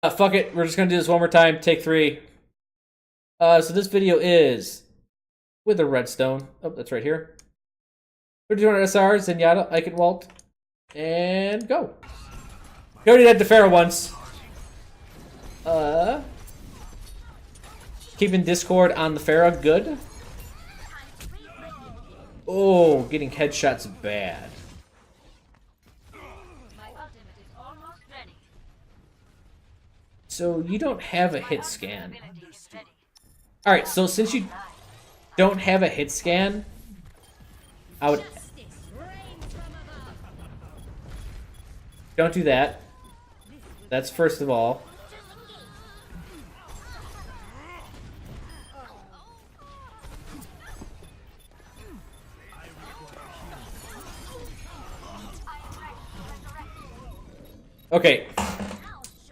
Fuck it. We're just gonna do this one more time. Take 3. So this video is with a redstone. Oh, that's right here. We're doing SR, Zenyatta, Eichenwald, and go. We already had the Pharah once. Keeping Discord on the Pharah, good. Oh, getting headshots bad. So you don't have a hit scan. Alright, so since you don't have a hit scan, I would... Don't do that. That's first of all. Okay.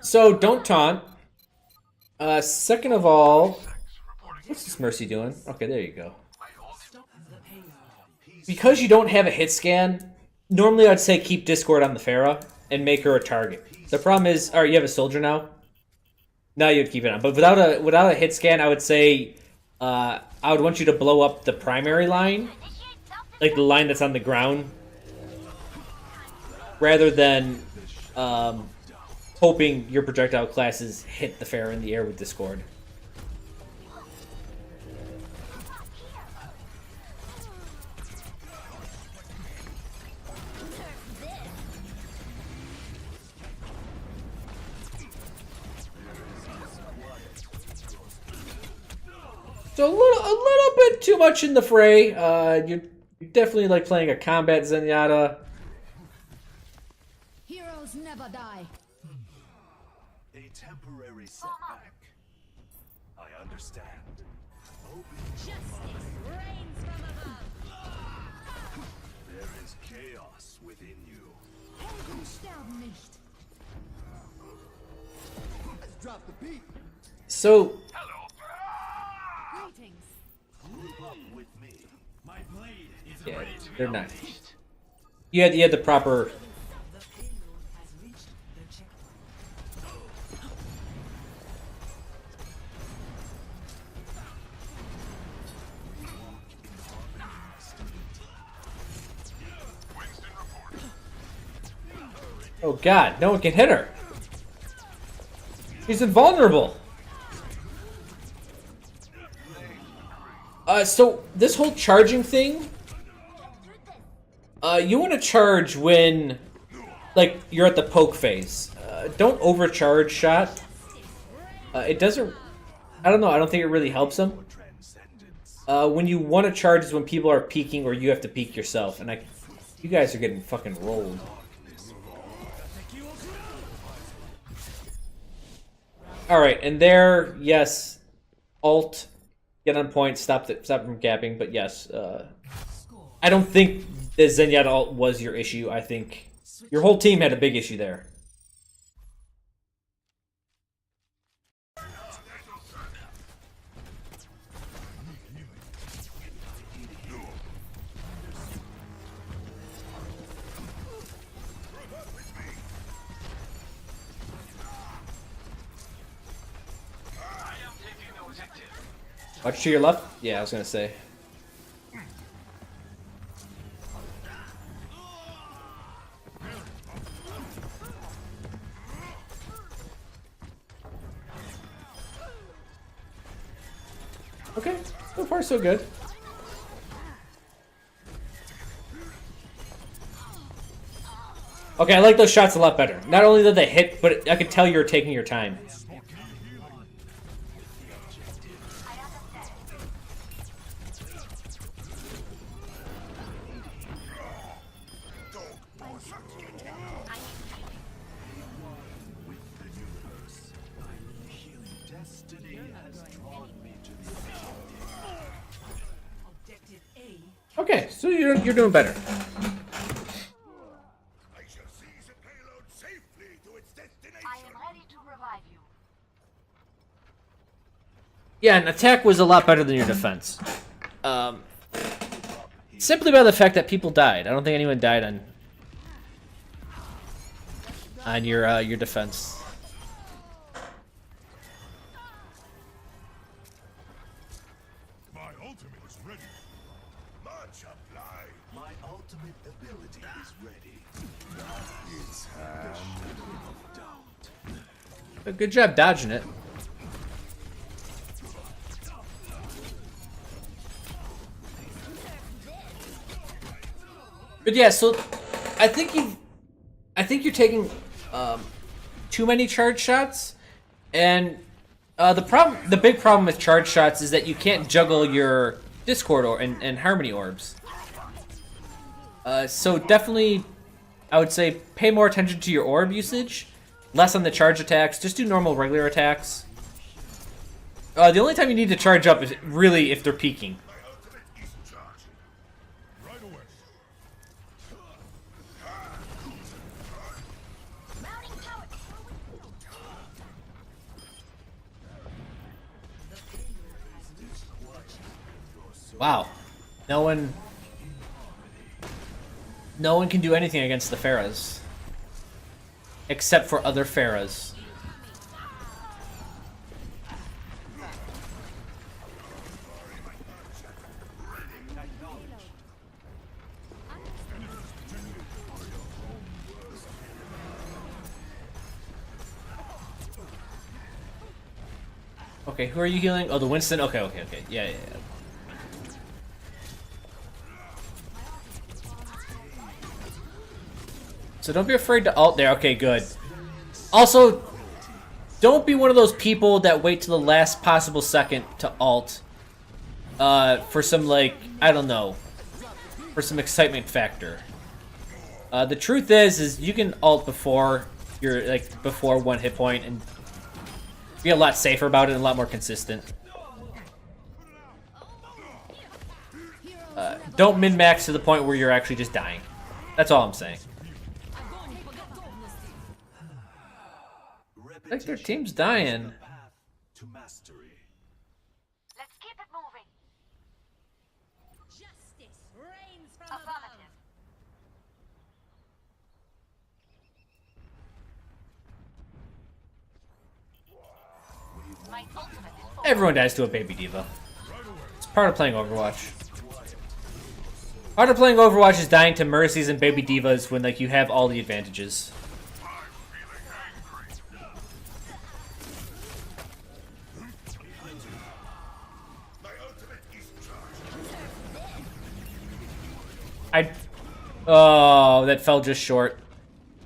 So don't taunt. Second of all, what's this Mercy doing? Okay, there you go. Because you don't have a hit scan, normally I'd say keep Discord on the Pharah and make her a target. The problem is, alright, you have a soldier now. Now you'd keep it on, but without a hit scan, I would say I would want you to blow up the primary line, like the line that's on the ground, rather than hoping your projectile classes hit the Pharah in the air with Discord. So a little bit too much in the fray. You're definitely like playing a combat Zenyatta. Heroes never die. A temporary setback. I understand. Justice reigns from above. There is chaos within you. Helden sterben nicht. Let's drop the beat. So Greetings. Group up with me. My blade is yeah, ready. they're not. You had the proper. Oh god, no one can hit her. She's invulnerable. So this whole charging thing, you want to charge when, like, you're at the poke phase. Don't overcharge shot. It doesn't, I don't know, I don't think it really helps them. When you want to charge is when people are peeking or you have to peek yourself, and you guys are getting fucking rolled. Alright, and there, yes, alt, get on point, stop from gapping, but yes, I don't think the Zenyatta alt was your issue. I think your whole team had a big issue there. Watch to your left? Yeah, I was gonna say. Okay, so far so good. Okay, I like those shots a lot better. Not only did they hit, but I could tell you were taking your time. Okay, so you're doing better. I shall seize a payload safely to its destination. I am ready to revive you. Yeah, an attack was a lot better than your defense. Simply by the fact that people died. I don't think anyone died on your defense. ready. Much obliged. My ultimate ability is ready. It's Good job dodging it. But yeah, so I think you're taking too many charge shots, and the big problem with charge shots is that you can't juggle your Discord and Harmony orbs. So definitely, I would say pay more attention to your orb usage, less on the charge attacks. Just do normal regular attacks. The only time you need to charge up is really if they're peaking. right away. Wow, no one can do anything against the Pharahs, except for other Pharahs. Okay, who are you healing? Oh, the Winston. Okay. Yeah. So don't be afraid to ult there. Okay, good. Also, don't be one of those people that wait till the last possible second to ult. For some, like, I don't know, for some excitement factor. The truth is you can ult before you're, like, before 1 hit point and be a lot safer about it and a lot more consistent. Don't min-max to the point where you're actually just dying. That's all I'm saying. I think their team's dying. To mastery. Let's keep it moving. Justice reigns from above. Affirmative. My ultimate is full. Everyone dies to a baby diva. It's part of playing Overwatch. Part of playing Overwatch is dying to Mercies and baby divas when, like, you have all the advantages. Oh, that fell just short.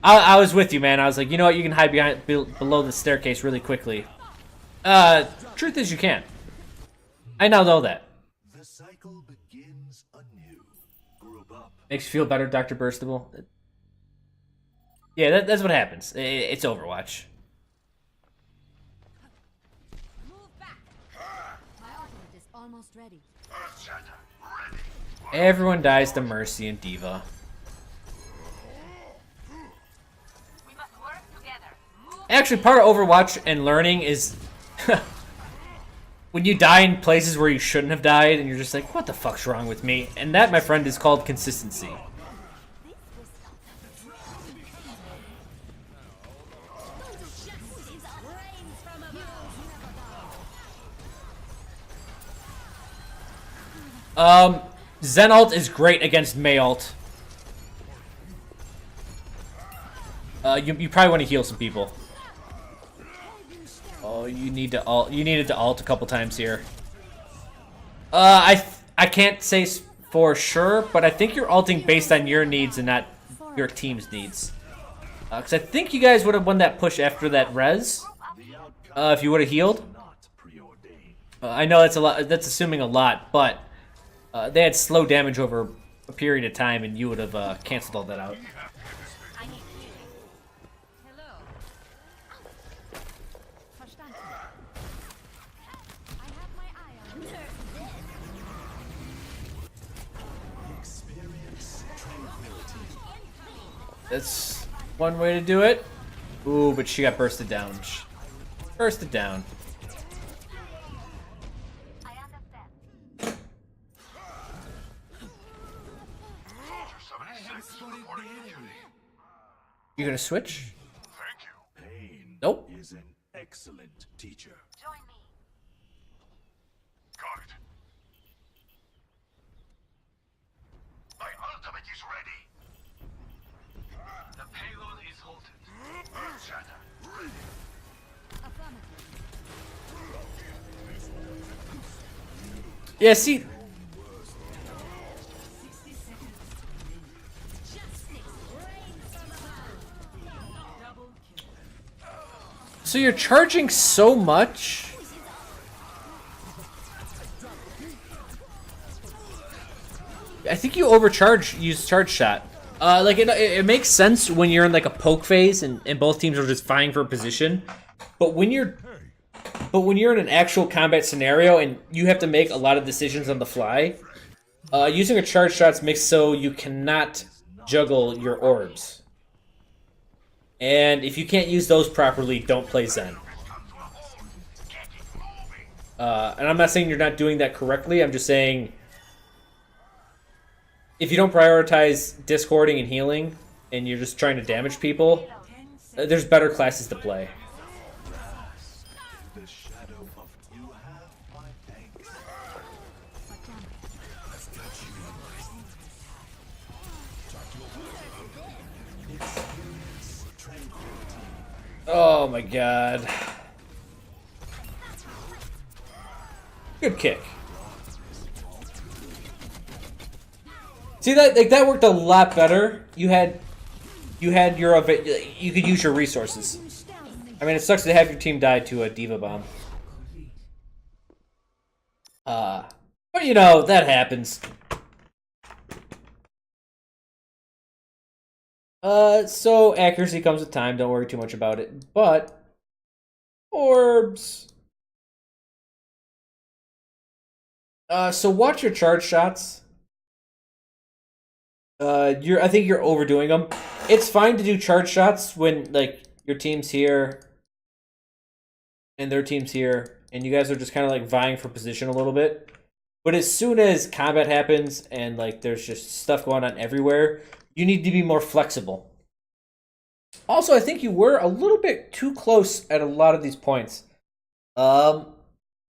I was with you, man. I was like, you know what? You can hide below the staircase really quickly. Truth is, you can't. I now know that. The cycle begins anew. Group up. Makes you feel better, Dr. Burstable. Yeah, that's what happens. It's Overwatch. Move back. My ultimate is almost ready. Everyone dies to Mercy and Diva. We must work together. Move. Actually, part of Overwatch and learning is when you die in places where you shouldn't have died, and you're just like, what the fuck's wrong with me? And that, my friend, is called consistency. Justice reigns from above. Zen ult is great against Mei ult. You probably want to heal some people. Oh, you need to ult. You needed to ult a couple times here. I can't say for sure, but I think you're ulting based on your needs and not your team's needs. Because I think you guys would have won that push after that res. If you would have healed. Not preordained. I know that's a lot. That's assuming a lot, but they had slow damage over a period of time, and you would have canceled all that out. I need healing. Hello. Verstanden. I have my eye on you. Experience tranquility. That's one way to do it. Ooh, but she got bursted down. Bursted down. I understand. You gonna switch? Pain Nope. is an excellent teacher. Join me. Got it. ready. The payload is halted. Zenyatta, ready. Affirmative. Yeah, see, so you're charging so much. I think you use charge shot. Like it makes sense when you're in like a poke phase and both teams are just vying for position. But when you're in an actual combat scenario and you have to make a lot of decisions on the fly, using a charge shot makes so you cannot juggle your orbs. And if you can't use those properly, don't play Zen. And I'm not saying you're not doing that correctly. I'm just saying if you don't prioritize discording and healing, and you're just trying to damage people, there's better classes to play. The shadow of you have my thanks. Oh my god. Good kick. See that that worked a lot better. You could use your resources. I mean, it sucks to have your team die to a diva bomb. But you know, that happens. So accuracy comes with time, don't worry too much about it. But orbs. So watch your charge shots. I think you're overdoing them. It's fine to do charge shots when like your team's here and their team's here, and you guys are just kind of like vying for position a little bit. But as soon as combat happens and like there's just stuff going on everywhere, you need to be more flexible. Also, I think you were a little bit too close at a lot of these points. I'm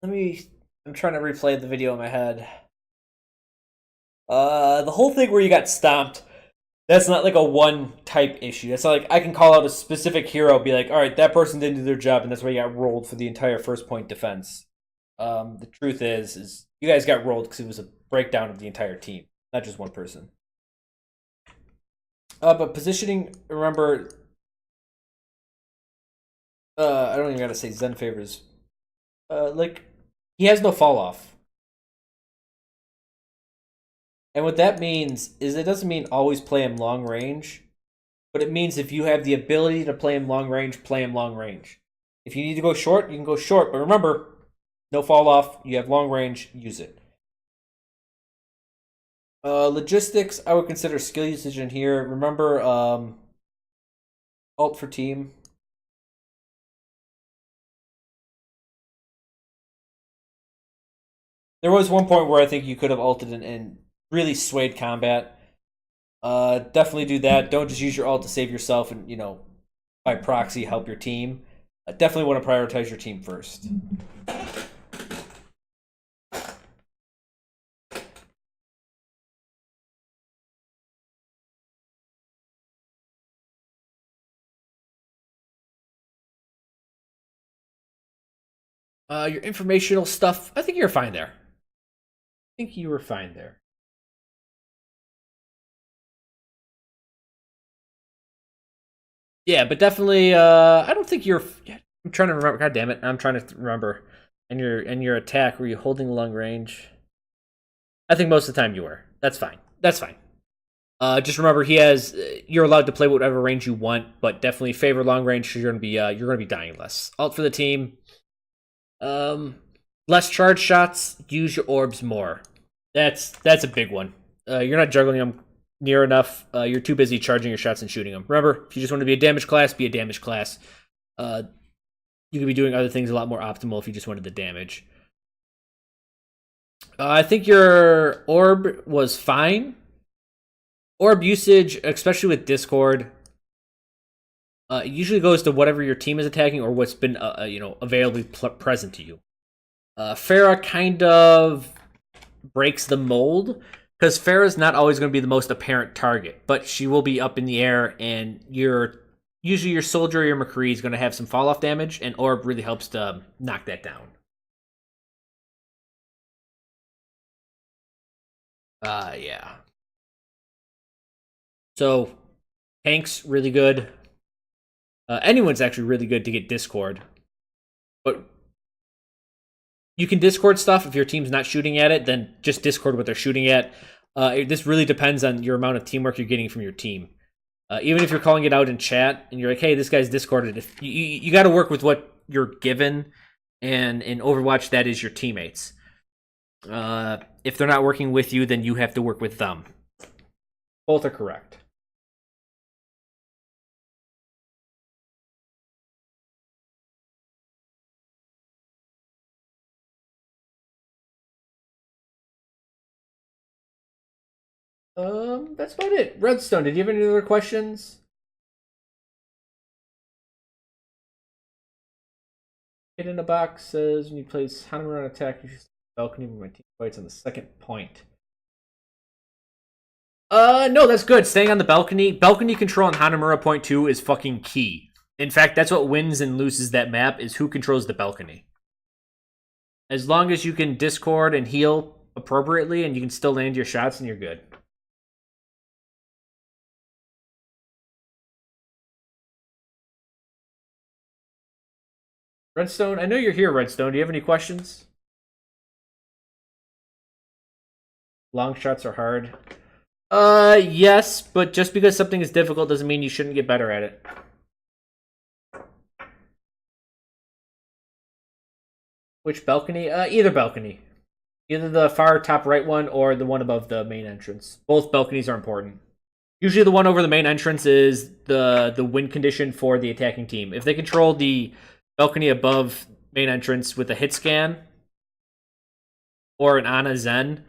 trying to replay the video in my head. The whole thing where you got stomped, that's not like a one type issue. That's not like I can call out a specific hero, be like, all right, that person didn't do their job, and that's why you got rolled for the entire first point defense. The truth is you guys got rolled because it was a breakdown of the entire team, not just one person. But positioning, remember, I don't even gotta say Zen favors. Like, he has no fall off. And what that means is it doesn't mean always play him long range, but it means if you have the ability to play him long range, play him long range. If you need to go short, you can go short, but remember, no fall off, you have long range, use it. Logistics, I would consider skill usage in here. Remember, ult for team. There was one point where I think you could have ulted and really swayed combat. Definitely do that. Don't just use your ult to save yourself and, you know, by proxy help your team. Definitely want to prioritize your team first. Your informational stuff, I think you're fine there. I think you were fine there. Yeah, but definitely, I don't think you're. I'm trying to remember. God damn it! I'm trying to remember. And your attack, were you holding long range? I think most of the time you were. That's fine. That's fine. Just remember, you're allowed to play whatever range you want, but definitely favor long range because you're gonna be dying less. Ult for the team. Less charge shots. Use your orbs more. That's a big one. You're not juggling them near enough. You're too busy charging your shots and shooting them. Remember, if you just want to be a damage class, be a damage class. You could be doing other things a lot more optimal if you just wanted the damage. I think your orb was fine. Orb usage, especially with Discord, it usually goes to whatever your team is attacking or what's been availably present to you. Pharah kind of breaks the mold Because Pharah's not always going to be the most apparent target, but she will be up in the air, and usually your soldier or your McCree is going to have some fall off damage, and Orb really helps to knock that down. Yeah. So, Tank's really good. Anyone's actually really good to get Discord. But you can Discord stuff if your team's not shooting at it, then just Discord what they're shooting at. This really depends on your amount of teamwork you're getting from your team. Even if you're calling it out in chat and you're like, hey, this guy's Discorded, if you got to work with what you're given, and in Overwatch, that is your teammates. If they're not working with you, then you have to work with them. Both are correct. That's about it. Redstone, did you have any other questions? Hit in a box says when you place Hanamura on attack, you should balcony when my team fights on the second point. No, that's good. Staying on the balcony. Balcony control on Hanamura point 2 is fucking key. In fact, that's what wins and loses that map, is who controls the balcony. As long as you can Discord and heal appropriately and you can still land your shots, and you're good. Redstone, I know you're here, Redstone. Do you have any questions? Long shots are hard. Yes, but just because something is difficult doesn't mean you shouldn't get better at it. Which balcony? Either balcony. Either the far top right one or the one above the main entrance. Both balconies are important. Usually the one over the main entrance is the win condition for the attacking team. If they control the balcony above main entrance with a hit scan or an Ana Zen,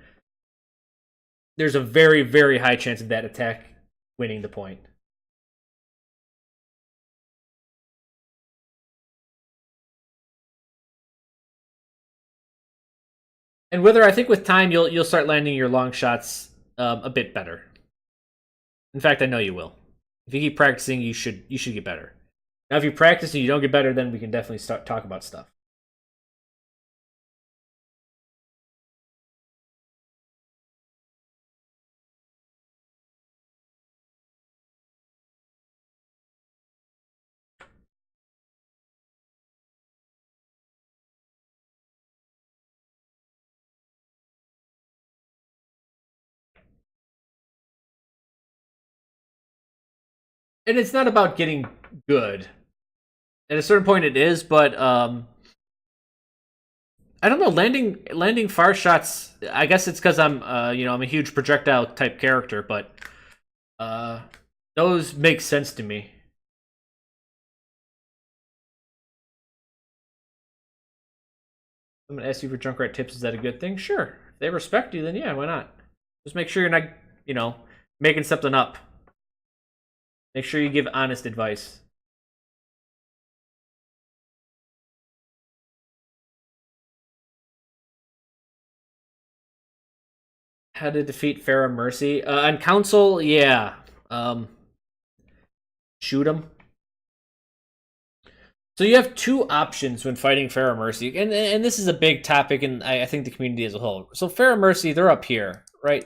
there's a very, very high chance of that attack winning the point. And whether I think with time you'll start landing your long shots a bit better. In fact, I know you will. If you keep practicing, you should get better. Now, if you practice and you don't get better, then we can definitely start talk about stuff. And it's not about getting good. At a certain point, it is, but I don't know. Landing far shots. I guess it's because I'm I'm a huge projectile type character, but those make sense to me. I'm gonna ask you for Junkrat tips. Is that a good thing? Sure. If they respect you, then yeah, why not? Just make sure you're not, making something up. Make sure you give honest advice. How to defeat Pharah-Mercy? On console, yeah. Shoot him. So you have two options when fighting Pharah-Mercy, and this is a big topic, and I think the community as a whole. So Pharah-Mercy, they're up here, right?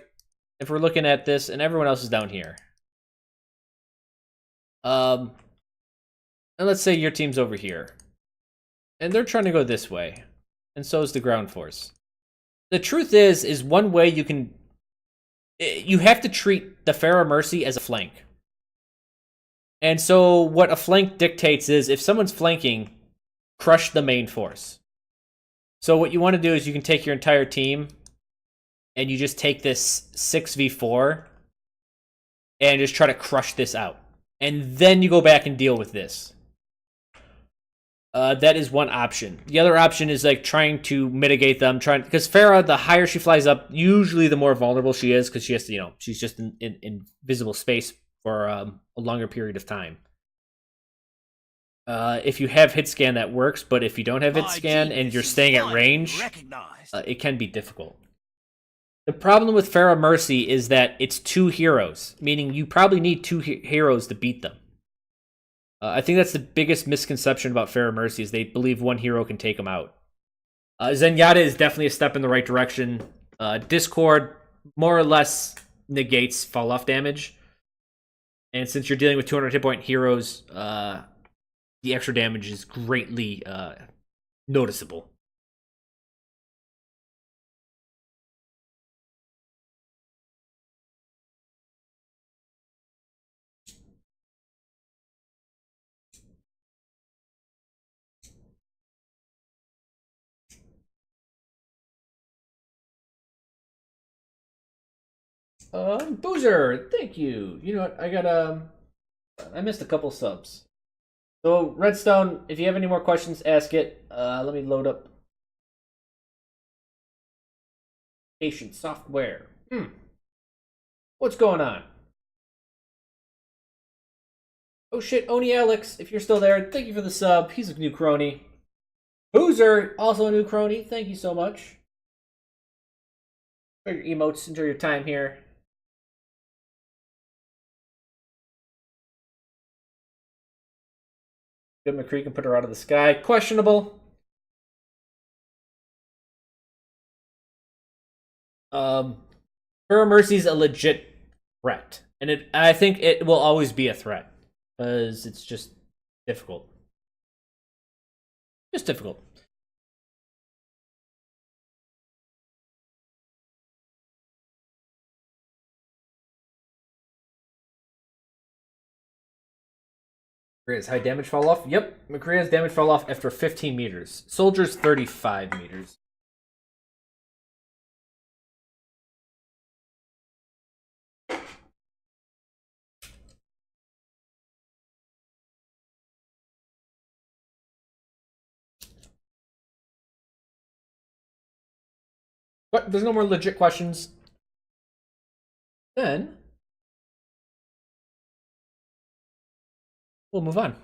If we're looking at this, and everyone else is down here. And let's say your team's over here. And they're trying to go this way. And so is the ground force. The truth is one way you have to treat the Pharah-Mercy as a flank. And so what a flank dictates is if someone's flanking, crush the main force. So what you want to do is you can take your entire team and you just take this 6v4 and just try to crush this out. And then you go back and deal with this. That is one option. The other option is like trying to mitigate them, because Pharah, the higher she flies up, usually the more vulnerable she is, because she has to, she's just in visible space for a longer period of time. If you have hit scan, that works, but if you don't have hit scan and you're staying at range, it can be difficult. The problem with Pharah-Mercy is that it's 2 heroes, meaning you probably need 2 heroes to beat them. I think that's the biggest misconception about Pharah-Mercy is they believe 1 hero can take them out. Zenyatta is definitely a step in the right direction. Discord more or less negates fall-off damage. And since you're dealing with 200 hit point heroes, the extra damage is greatly noticeable. Boozer, thank you. You know what? I missed a couple subs. So Redstone, if you have any more questions, ask it. Let me load up patient software. What's going on? Oh shit, Oni Alex, if you're still there, thank you for the sub. He's a new crony. Boozer, also a new crony. Thank you so much. Enjoy your emotes. Enjoy your time here. Good McCree can put her out of the sky. Questionable. Pharah-Mercy's a legit threat. And I think it will always be a threat. Because it's just difficult. Just difficult. McCrea's high damage fall off? Yep. McCrea's damage fall off after 15 meters. Soldier's 35 meters. But there's no more legit questions. Then we'll move on.